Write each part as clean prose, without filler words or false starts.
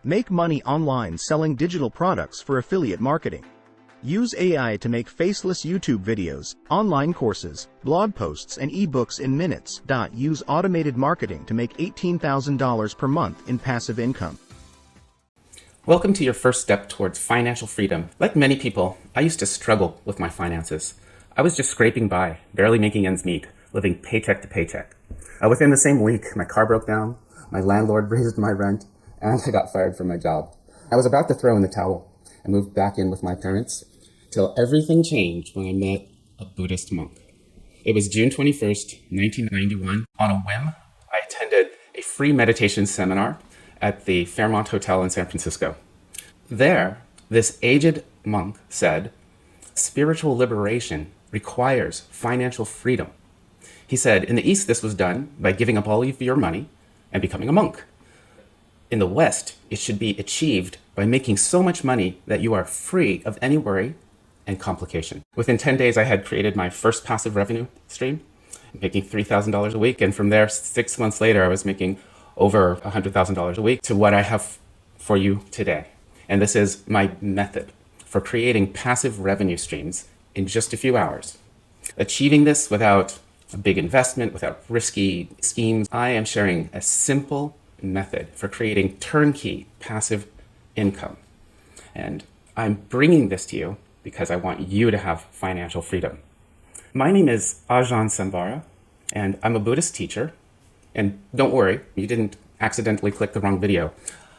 Make money online selling digital products for affiliate marketing. Use AI to make faceless YouTube videos, online courses, blog posts, and ebooks in minutes. Use automated marketing to make $18,000 per month in passive income. Welcome to your first step towards financial freedom. Like many people, I used to struggle with my finances. I was just scraping by, barely making ends meet, living paycheck to paycheck. Within the same week, my car broke down, my landlord raised my rent, and I got fired from my job. I was about to throw in the towel and move back in with my parents, till everything changed when I met a Buddhist monk. It was June 21st, 1991. On a whim, I attended a free meditation seminar at the Fairmont Hotel in San Francisco. There, this aged monk said, spiritual liberation requires financial freedom. He said, in the East, this was done by giving up all of your money and becoming a monk. In the West, it should be achieved by making so much money that you are free of any worry and complication. Within 10 days, I had created my first passive revenue stream, making $3,000 a week. And from there, 6 months later, I was making over $100,000 a week to what I have for you today. And this is my method for creating passive revenue streams in just a few hours. Achieving this without a big investment, without risky schemes, I am sharing a simple method for creating turnkey passive income. And I'm bringing this to you because I want you to have financial freedom. My name is Ajahn Sambara, and I'm a Buddhist teacher. And don't worry, you didn't accidentally click the wrong video.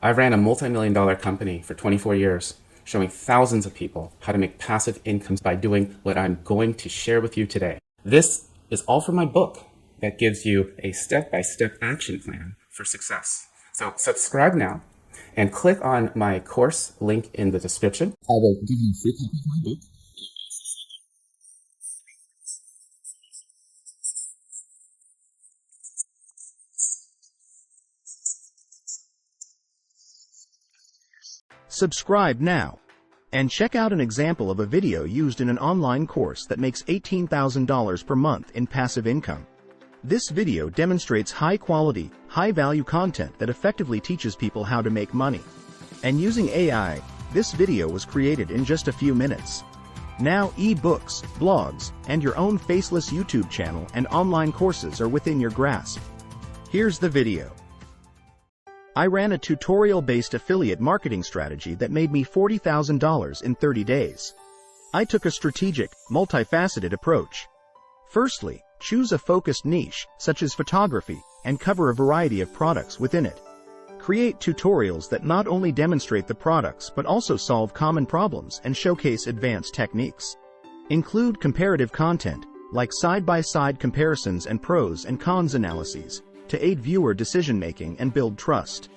I ran a multi-million-dollar company for 24 years, showing thousands of people how to make passive incomes by doing what I'm going to share with you today. This is all from my book that gives you a step-by-step action plan for success. So subscribe now and click on my course link in the description. I will give you a free copy of my book. Subscribe now and check out an example of a video used in an online course that makes $18,000 per month in passive income. This video demonstrates high-quality, high-value content that effectively teaches people how to make money. And using AI, this video was created in just a few minutes. Now ebooks, blogs, and your own faceless YouTube channel and online courses are within your grasp. Here's the video. I ran a tutorial-based affiliate marketing strategy that made me $40,000 in 30 days. I took a strategic, multifaceted approach. Firstly, choose a focused niche, such as photography, and cover a variety of products within it. Create tutorials that not only demonstrate the products but also solve common problems and showcase advanced techniques. Include comparative content, like side-by-side comparisons and pros and cons analyses, to aid viewer decision-making and build trust.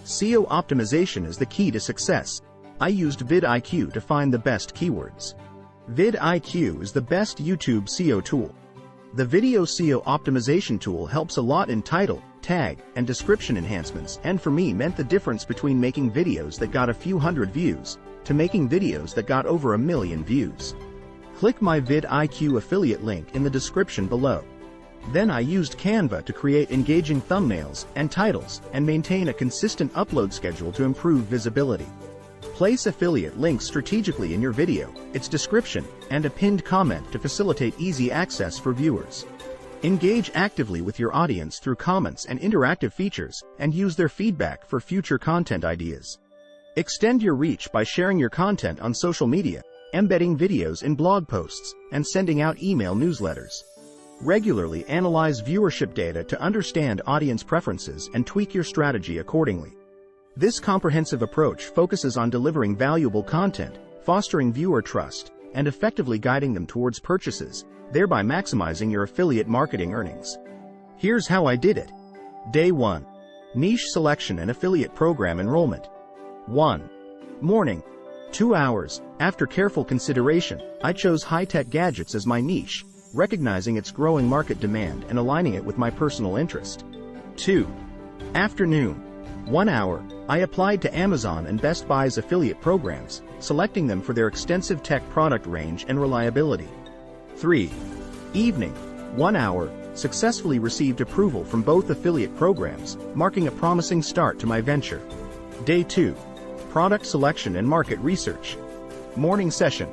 SEO optimization is the key to success. I used vidIQ to find the best keywords. vidIQ is the best YouTube SEO tool. The video SEO optimization tool helps a lot in title, tag, and description enhancements, and for me meant the difference between making videos that got a few hundred views to making videos that got over 1 million views. Click my vidIQ affiliate link in the description below. Then I used Canva to create engaging thumbnails and titles and maintain a consistent upload schedule to improve visibility. Place affiliate links strategically in your video, its description, and a pinned comment to facilitate easy access for viewers. Engage actively with your audience through comments and interactive features, and use their feedback for future content ideas. Extend your reach by sharing your content on social media, embedding videos in blog posts, and sending out email newsletters. Regularly analyze viewership data to understand audience preferences and tweak your strategy accordingly. This comprehensive approach focuses on delivering valuable content, fostering viewer trust, and effectively guiding them towards purchases, thereby maximizing your affiliate marketing earnings. Here's how I did it. Day 1. Niche selection and affiliate program enrollment. 1. Morning. 2 hours. After careful consideration, I chose high-tech gadgets as my niche, recognizing its growing market demand and aligning it with my personal interest. 2. Afternoon. 1 hour. I applied to Amazon and Best Buy's affiliate programs, selecting them for their extensive tech product range and reliability. 3. Evening. 1 hour. Successfully received approval from both affiliate programs, marking a promising start to my venture. Day 2. Product selection and market research. Morning session.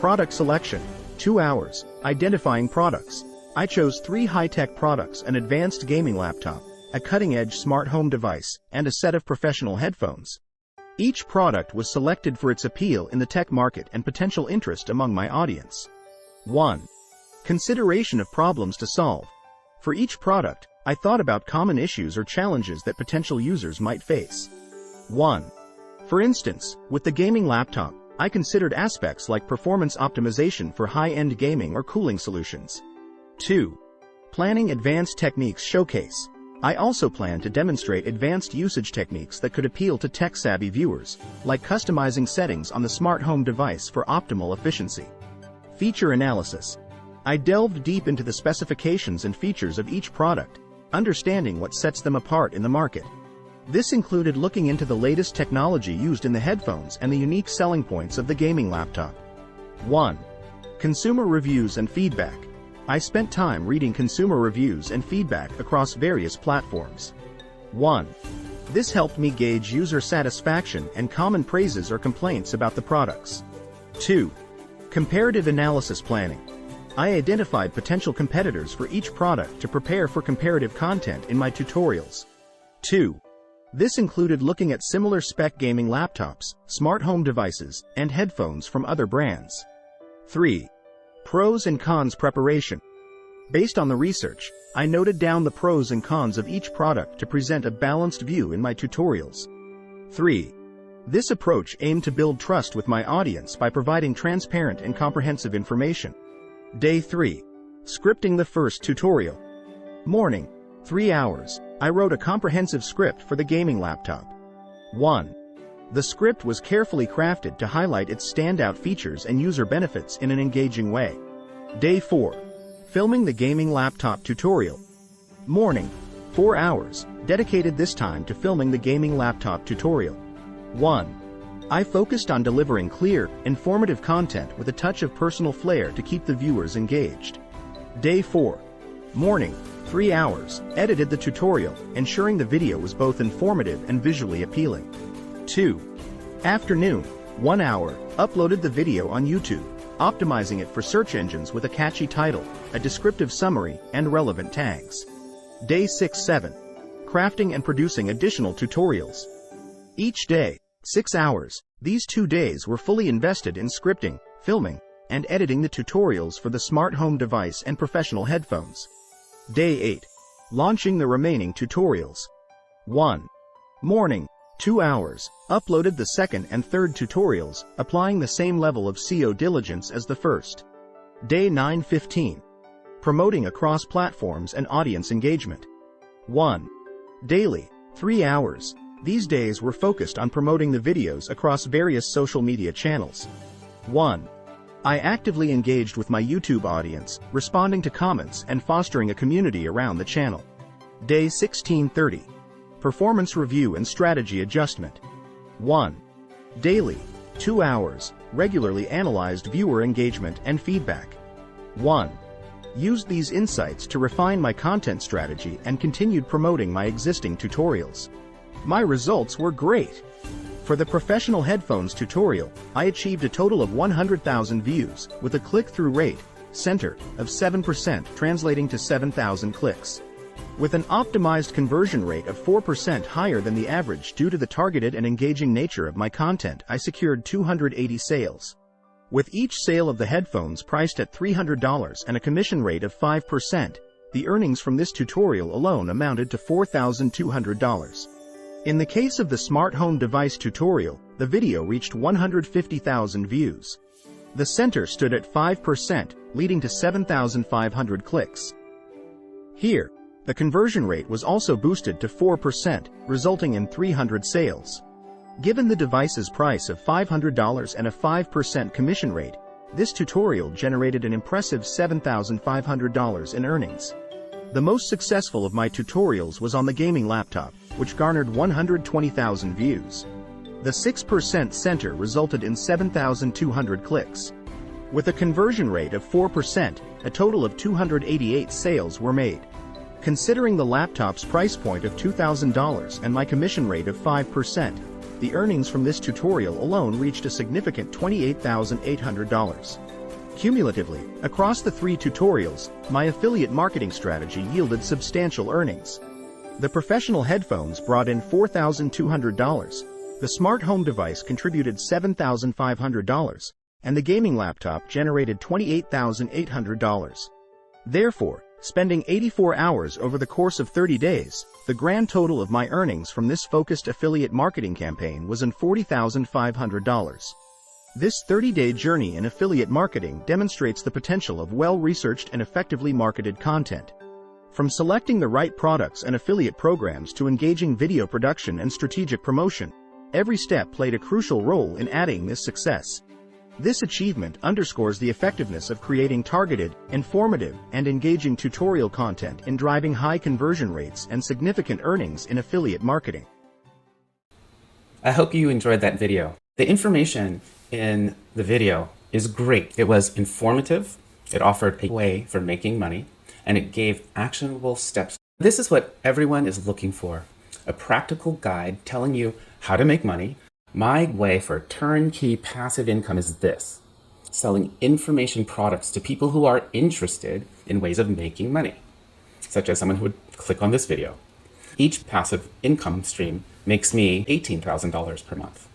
Product selection. 2 hours. Identifying products. I chose 3 high-tech products: an advanced gaming laptop, a cutting-edge smart home device, and a set of professional headphones. Each product was selected for its appeal in the tech market and potential interest among my audience. 1. Consideration of problems to solve. For each product, I thought about common issues or challenges that potential users might face. 1. For instance, with the gaming laptop, I considered aspects like performance optimization for high-end gaming or cooling solutions. 2. Planning advanced techniques showcase. I also plan to demonstrate advanced usage techniques that could appeal to tech-savvy viewers, like customizing settings on the smart home device for optimal efficiency. Feature analysis. I delved deep into the specifications and features of each product, understanding what sets them apart in the market. This included looking into the latest technology used in the headphones and the unique selling points of the gaming laptop. 1. Consumer reviews and feedback. I spent time reading consumer reviews and feedback across various platforms. 1. This helped me gauge user satisfaction and common praises or complaints about the products. 2. Comparative analysis planning. I identified potential competitors for each product to prepare for comparative content in my tutorials. 2. This included looking at similar spec gaming laptops, smart home devices, and headphones from other brands. 3. Pros and cons preparation. Based on the research, I noted down the pros and cons of each product to present a balanced view in my tutorials. 3. This approach aimed to build trust with my audience by providing transparent and comprehensive information. Day 3. Scripting the first tutorial. Morning. 3 hours. I wrote a comprehensive script for the gaming laptop. 1. The script was carefully crafted to highlight its standout features and user benefits in an engaging way. Day 4. Filming the gaming laptop tutorial. Morning. 4 hours, dedicated this time to filming the gaming laptop tutorial. 1. I focused on delivering clear, informative content with a touch of personal flair to keep the viewers engaged. Day 4. Morning. 3 hours, edited the tutorial, ensuring the video was both informative and visually appealing. 2. Afternoon. 1 hour, uploaded the video on YouTube, optimizing it for search engines with a catchy title, a descriptive summary, and relevant tags. Day 6-7. Crafting and producing additional tutorials. Each day, 6 hours, these 2 days were fully invested in scripting, filming, and editing the tutorials for the smart home device and professional headphones. Day 8. Launching the remaining tutorials. 1. Morning. 2 hours, uploaded the second and third tutorials, applying the same level of SEO diligence as the first. Day 9-15. Promoting across platforms and audience engagement. 1. Daily. 3 hours. These days were focused on promoting the videos across various social media channels. 1. I actively engaged with my YouTube audience, responding to comments and fostering a community around the channel. Day 16-30. Performance review and strategy adjustment. 1. Daily. 2 hours, regularly analyzed viewer engagement and feedback. 1. Used these insights to refine my content strategy and continued promoting my existing tutorials. My results were great. For the professional headphones tutorial, I achieved a total of 100,000 views, with a click-through rate, center, of 7%, translating to 7,000 clicks. With an optimized conversion rate of 4% higher than the average due to the targeted and engaging nature of my content, I secured 280 sales. With each sale of the headphones priced at $300 and a commission rate of 5%, the earnings from this tutorial alone amounted to $4,200. In the case of the smart home device tutorial, the video reached 150,000 views. The center stood at 5%, leading to 7,500 clicks. Here, the conversion rate was also boosted to 4%, resulting in 300 sales. Given the device's price of $500 and a 5% commission rate, this tutorial generated an impressive $7,500 in earnings. The most successful of my tutorials was on the gaming laptop, which garnered 120,000 views. The 6% center resulted in 7,200 clicks. With a conversion rate of 4%, a total of 288 sales were made. Considering the laptop's price point of $2,000 and my commission rate of 5%, the earnings from this tutorial alone reached a significant $28,800. Cumulatively, across the 3 tutorials, my affiliate marketing strategy yielded substantial earnings. The professional headphones brought in $4,200, the smart home device contributed $7,500, and the gaming laptop generated $28,800. Therefore, spending 84 hours over the course of 30 days, the grand total of my earnings from this focused affiliate marketing campaign was $40,500. This 30-day journey in affiliate marketing demonstrates the potential of well-researched and effectively marketed content. From selecting the right products and affiliate programs to engaging video production and strategic promotion, every step played a crucial role in adding this success. This achievement underscores the effectiveness of creating targeted, informative, and engaging tutorial content in driving high conversion rates and significant earnings in affiliate marketing. I hope you enjoyed that video. The information in the video is great. It was informative, it offered a way for making money, and it gave actionable steps. This is what everyone is looking for, a practical guide telling you how to make money. My way for turnkey passive income is this: selling information products to people who are interested in ways of making money, such as someone who would click on this video. Each passive income stream makes me $18,000 per month.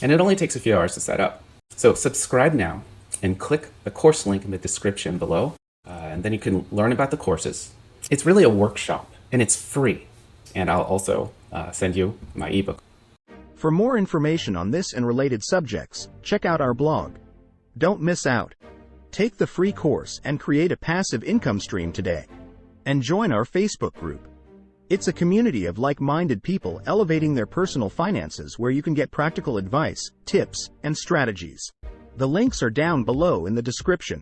And it only takes a few hours to set up. So subscribe now and click the course link in the description below, and then you can learn about the courses. It's really a workshop, and it's free. And I'll also send you my ebook. For more information on this and related subjects, check out our blog. Don't miss out. Take the free course and create a passive income stream today. And join our Facebook group. It's a community of like-minded people elevating their personal finances where you can get practical advice, tips, and strategies. The links are down below in the description.